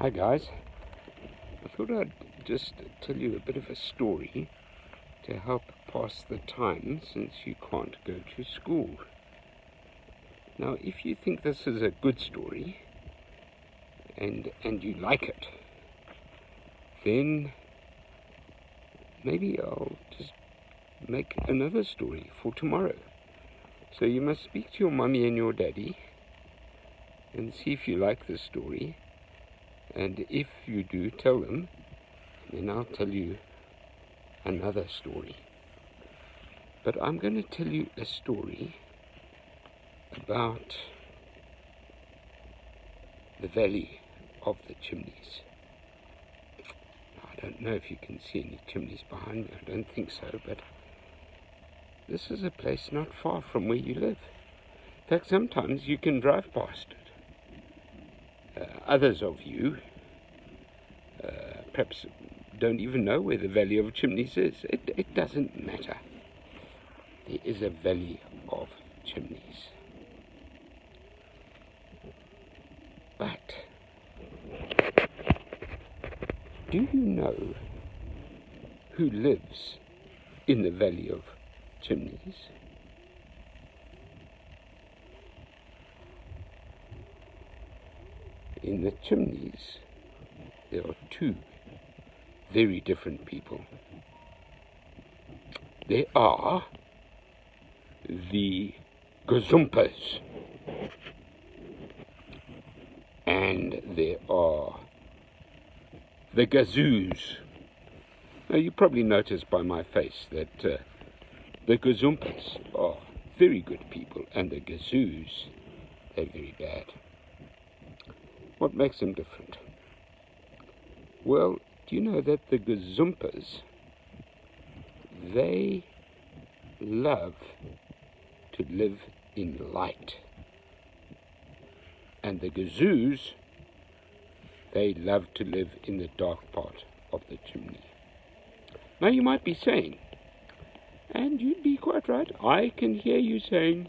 Hi guys, I thought I'd just tell you a bit of a story to help pass the time since you can't go to school. Now if you think this is a good story and you like it, then maybe I'll just make another story for tomorrow. So you must speak to your mummy and your daddy and see if you like this story. And if you do, tell them, then I'll tell you another story. But I'm going to tell you a story about the Valley of the Chimneys. I don't know if you can see any chimneys behind me. I don't think so, but this is a place not far from where you live. In fact, sometimes you can drive past it. Others of you perhaps don't even know where the Valley of Chimneys is. It doesn't matter. There is a Valley of Chimneys. But do you know who lives in the Valley of Chimneys? In the chimneys, there are two very different people. There are the Gazumpers, and there are the Gazoos. Now you probably noticed by my face that the Gazumpers are very good people, and the Gazoos, they're very bad. What makes them different? Well, do you know that the Gazumpers, they love to live in light, and the Gazoos, they love to live in the dark part of the chimney. Now you might be saying, and you'd be quite right, I can hear you saying,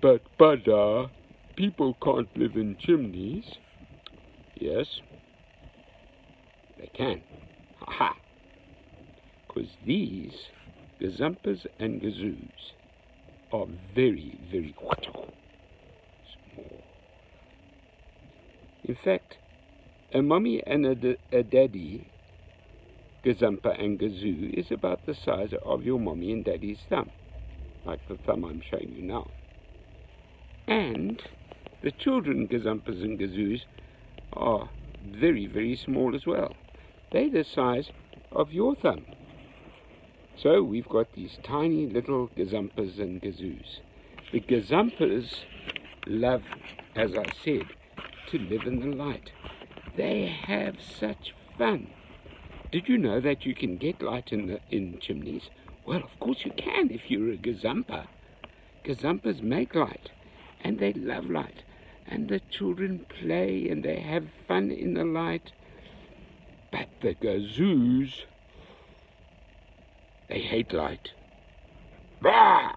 but Buddha, people can't live in chimneys. Yes, they can. Aha! Because these Gazumpers and Gazoodles are very, very small. In fact, a mummy and a daddy Gazumper and Gazoo is about the size of your mommy and daddy's thumb, like the thumb I'm showing you now. And the children Gazumpers and Gazoos are very, very small as well. They're the size of your thumb. So we've got these tiny little Gazumpers and Gazoos. The Gazumpers love, as I said, to live in the light. They have such fun. Did you know that you can get light in chimneys? Well, of course you can if you're a Gazumper. Gazumpers make light, and they love light. And the children play and they have fun in the light. But the Gazoos, they hate light. Bah!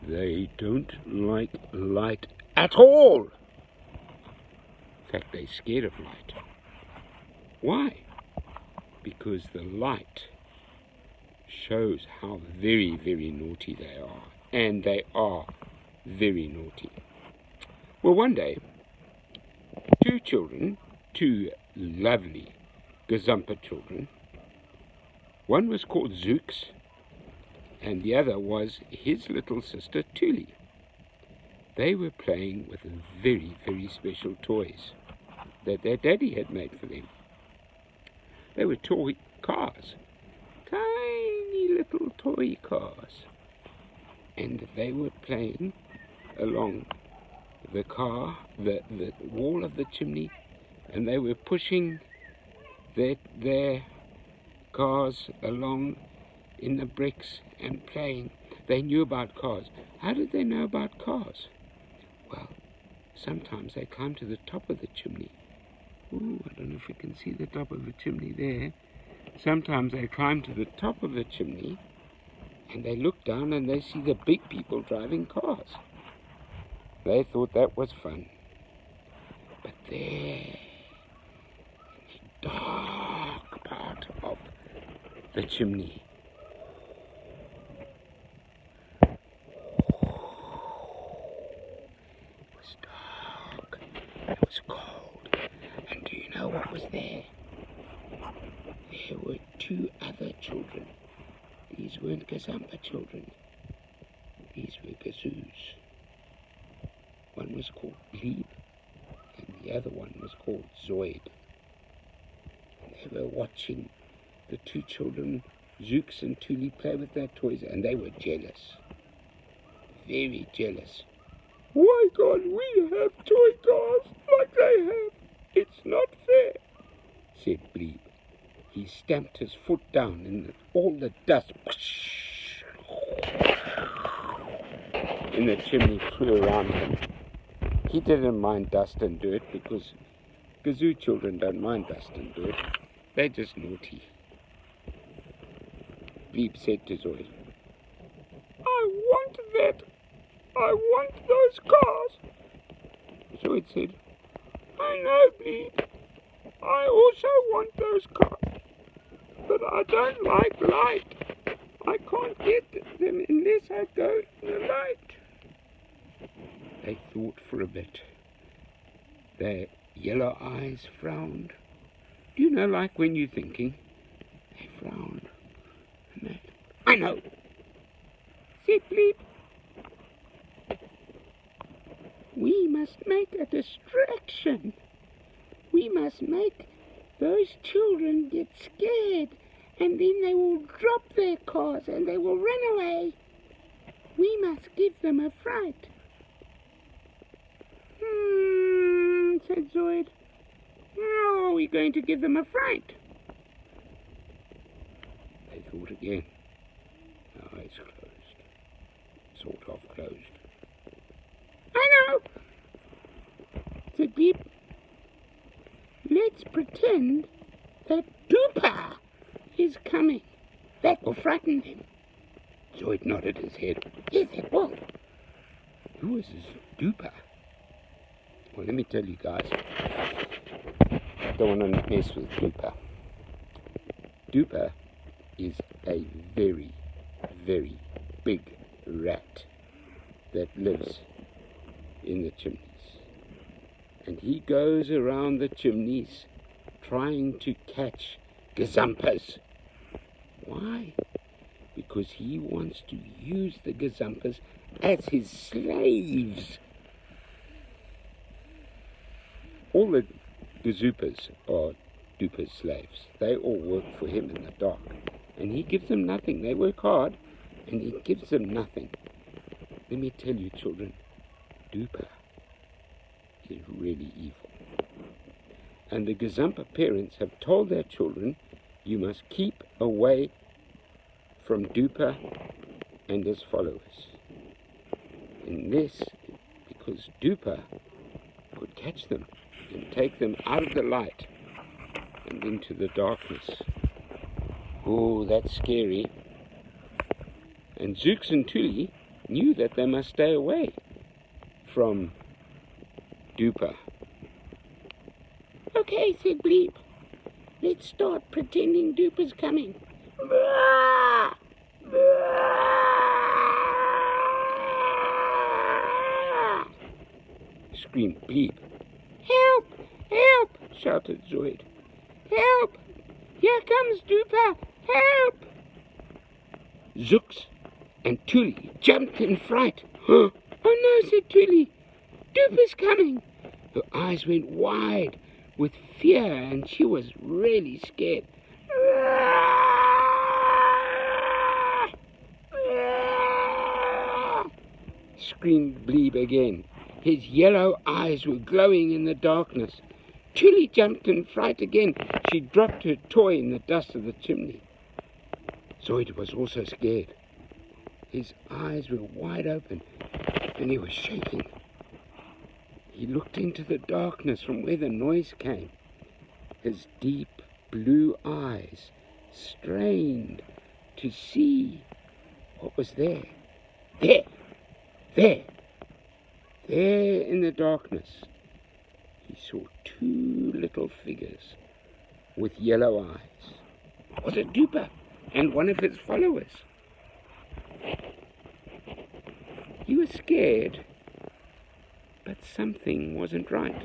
They don't like light at all. In fact, they're scared of light. Why? Because the light shows how very, very naughty they are. And they are very naughty. Well, one day, two lovely Gazumper children, one was called Zooks, and the other was his little sister Tuli. They were playing with very, very special toys that their daddy had made for them. They were toy cars, tiny little toy cars, and they were playing along the wall of the chimney, and they were pushing their cars along in the bricks and playing. They knew about cars. How did they know about cars? Well, sometimes they climbed to the top of the chimney. Ooh, I don't know if you can see the top of the chimney there. Sometimes they climb to the top of the chimney and they look down and they see the big people driving cars. They thought that was fun. But there dark part of the chimney. It was dark, it was cold, and do you know what was there? There were two other children. These weren't Gazumper children, these were Gazoos. One was called Bleeb, and the other one was called Zoid. They were watching the two children, Zooks and Tuli, play with their toys, and they were jealous. Very jealous. Why can't we have toy cars like they have? It's not fair, said Bleeb. He stamped his foot down and all the dust in the chimney flew around him. He didn't mind dust and dirt because Gazoo children don't mind dust and dirt. They're just naughty. Bleeb said to Zoid, I want that. I want those cars. Zoid said, I know, Bleeb. I also want those cars. But I don't like light. I can't get them unless I go in the light. They thought for a bit. Their yellow eyes frowned. Do you know, like when you're thinking? They frowned. And they, I know, said Bleeb. We must make a distraction. We must make those children get scared, and then they will drop their cars and they will run away. We must give them a fright. Said Zoid. How are we going to give them a fright? They thought again. Eyes closed. Sort of closed. I know, said Bleeb. Let's pretend that Duper is coming. That will frighten them. Zoid nodded his head. Yes, it will. Who is this Duper? Well, let me tell you guys. I don't want to mess with Duper. Duper is a very, very big rat that lives in the chimneys. And he goes around the chimneys trying to catch gazumpers. Why? Because he wants to use the gazumpers as his slaves. All the gazumpers are Duper's slaves. They all work for him in the dark. And he gives them nothing. They work hard, and he gives them nothing. Let me tell you, children, Duper is really evil. And the Gazumper parents have told their children, you must keep away from Duper and his followers. And this, because Duper could catch them and take them out of the light and into the darkness. Oh, that's scary. And Zooks and Tuli knew that they must stay away from Duper. Okay, said Bleeb. Let's start pretending Duper's coming. Screamed Bleeb. Help! Help! Shouted Zoid. Help! Here comes Duper! Help! Zooks and Tuli jumped in fright. Oh no, said Tuli. Duper's coming! Her eyes went wide with fear and she was really scared. Screamed Bleeb again. His yellow eyes were glowing in the darkness. Tuli jumped in fright again. She dropped her toy in the dust of the chimney. Zoid was also scared. His eyes were wide open and he was shaking. He looked into the darkness from where the noise came. His deep blue eyes strained to see what was there. There in the darkness, he saw two little figures with yellow eyes was a duper and one of his followers. He was scared, but something wasn't right.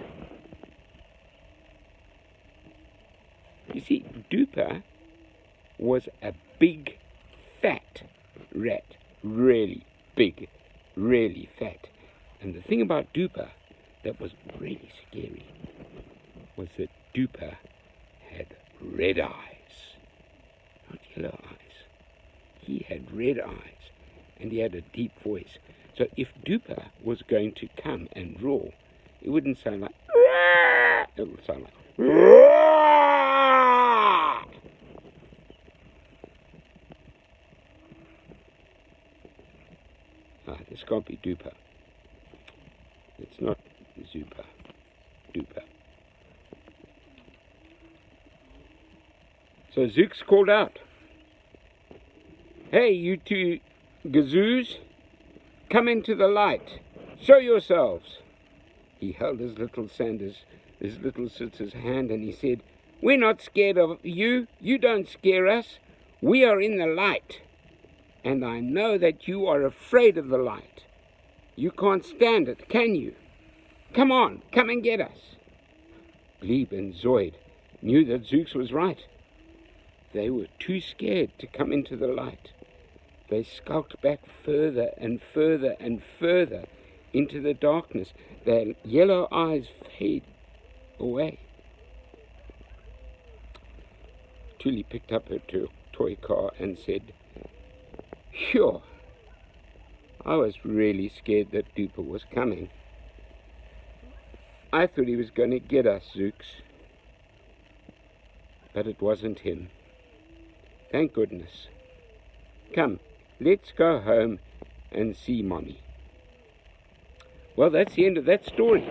You see, Duper was a big, fat rat. Really big, really fat. And the thing about Duper that was really scary was that Duper had red eyes, not yellow eyes. He had red eyes, and he had a deep voice. So if Duper was going to come and roar, it wouldn't sound like "Rah!" It would sound like "Rah!" This can't be Duper. It's not Zuper. Duper. So Zooks called out, "Hey, you two gazoos, come into the light. Show yourselves." He held his little sister's hand, and he said, "We're not scared of you. You don't scare us. We are in the light. And I know that you are afraid of the light. You can't stand it, can you? Come on, come and get us." Glebe and Zoid knew that Zooks was right. They were too scared to come into the light. They skulked back further and further and further into the darkness. Their yellow eyes fade away. Tuli picked up her toy car and said, "Sure, I was really scared that Duper was coming. I thought he was going to get us, Zooks. But it wasn't him. Thank goodness. Come, let's go home and see Mommy." Well, that's the end of that story.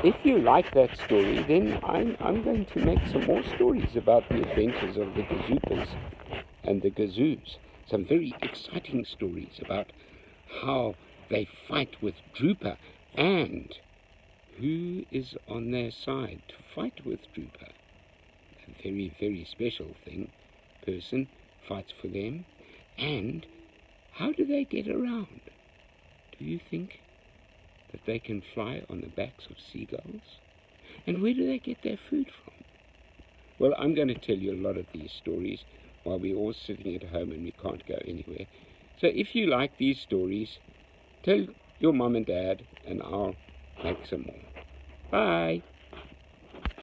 If you like that story, then I'm going to make some more stories about the adventures of the Gazumpers and the Gazoos. Some very exciting stories about how they fight with Drooper and who is on their side to fight with Drooper. A very, very special person fights for them. And how do they get around? Do you think that they can fly on the backs of seagulls? And where do they get their food from? Well, I'm going to tell you a lot of these stories while we're all sitting at home and we can't go anywhere. So if you like these stories, tell your mum and dad and I'll make some more. Bye.